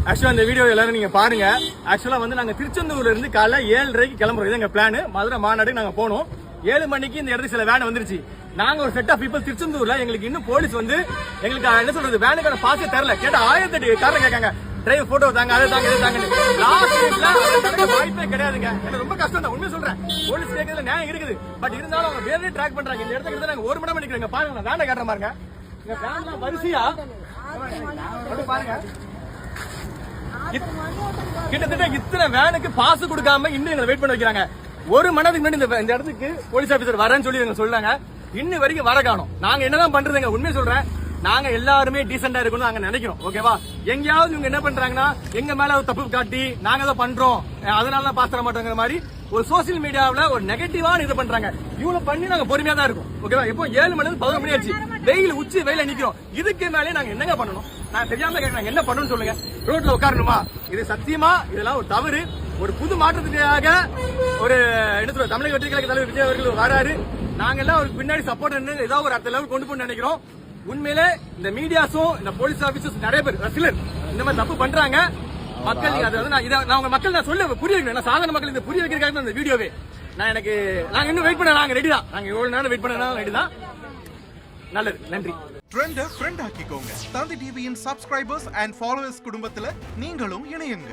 ஆக்சுவலா இந்த வீடியோ எல்லாரும் நீங்க பாருங்க. ஆக்சுவலா வந்து நாங்க திருச்செந்தூர்ல இருந்து காலைல 7:30க்கு கிளம்புறோம். இது எங்க பிளான். மதுரை மாநாடுக்கு நாங்க போனோம். 7 மணிக்கு இந்த இடத்துக்கு சில வேன் வந்துருச்சு. நாங்க ஒரு செட் ஆஃப் பீப்பிள் திருச்செந்தூர்ல எங்களுக்கு இன்னும் போலீஸ் வந்து எங்களுக்கு என்ன சொல்றது வேனுக்கான பாஸே தரல. கேட்டா 1008 காரணம் கேட்காங்க. டிரைவர் போட்டோ தாங்க அதை தாங்க இதை தாங்க. லாஸ்ட் வாய்ப்பே கிடையாதுங்க. எனக்கு ரொம்ப கஷ்டம் தான் உண்மையை சொல்றேன். போலீஸ் கேட்கறதுல நியாயம் இருக்குது. பட் இருந்தாலும் அவங்க வேலையை ட்ராக் பண்றாங்க. இந்த இடத்துக்கு நாங்க 1 மணி நேரம் நிக்கிறோம். பாருங்க வேனை காட்டுற பாருங்க. இந்த வேன்லாம் வரிசையா பாருங்க. கிட்டத்தட்ட இத்தனை வேனுக்கு பாஸ் கொடுக்காம இன்னும் எங்களை வெயிட் பண்ண வைக்கிறாங்க. 1 மணி நேரத்துக்கு முன்னாடி இந்த இடத்துக்கு போலீஸ் ஆபீசர் வரேன்னு சொல்லி எங்க சொல்றாங்க. இன்னும் வரைக்கும் வர காணோம். நாங்க என்னதான் பண்றதுங்க உண்மையை சொல்றேன். நாங்க எல்லாருமே டீசெண்டா இருக்கணும் நாங்க நினைக்கிறோம். ஓகேவா? எங்கயாவது இவங்க என்ன பண்றாங்கன்னா எங்க மேல ஒரு தப்பு காட்டி நாங்க அதை பண்றோம் அதனால பாஸ் தர மாட்டோங்கிற மாதிரி ஒரு சோசியல் மீடியாவில ஒரு நெகட்டிவான இது பண்றாங்க. இவ்வளவு பண்ணி நாங்க பொறுமையா தான் இருக்கும். ஓகேவா? இப்போ 7 மணி 11 மணி ஆச்சு. வெயில் உச்சி வெயில நிக்கிறோம். இதுக்கு மேலே நாங்க என்னங்க பண்ணணும்? நான் தெரியாம கேட்கறேன். என்ன பண்ணணும்னு சொல்லுங்க. ரோட்ல உட்காரணுமா? இது சத்தியமா இதெல்லாம் ஒரு தவறு. ஒரு புது மாற்றத்துக்காக ஒரு என்ன சொல்ற தமிழக வெற்றி கழக தலைவர் விஜய் அவர்கள் வராரு. நாங்க எல்லாம் ஒரு பின்னாடி சப்போர்ட் ஏதாவது ஒரு அடுத்த லெவல் கொண்டு போய் நினைக்கிறோம். உண்மையிலே இந்த மீடியாஸும் இந்த போலீஸ் ஆபீசர்ஸ் நிறைய பேர் சிலர் இந்த மாதிரி தப்பு பண்றாங்க. மக்கள் அது வந்து நான் உங்க மக்கள் நான் சொல்ல புரிய வைக்கணும். சாதாரண மக்கள் இந்த புரிய வைக்கிறதுக்காக இந்த வீடியோவே நாங்க இன்னும் வெயிட் பண்ண நாங்க ரெடி தான். நாங்க எவ்வளவு நேரம் வெயிட் பண்ண ரெடி தான். நல்லது, நன்றி. ட்ரெண்ட ஃப்ரெண்ட் ஆக்கிக்கோங்க. தந்தி டிவியின் சப்ஸ்கிரைபர்ஸ் அண்ட் ஃபாலோவர்ஸ் குடும்பத்துல நீங்களும் இணையுங்க.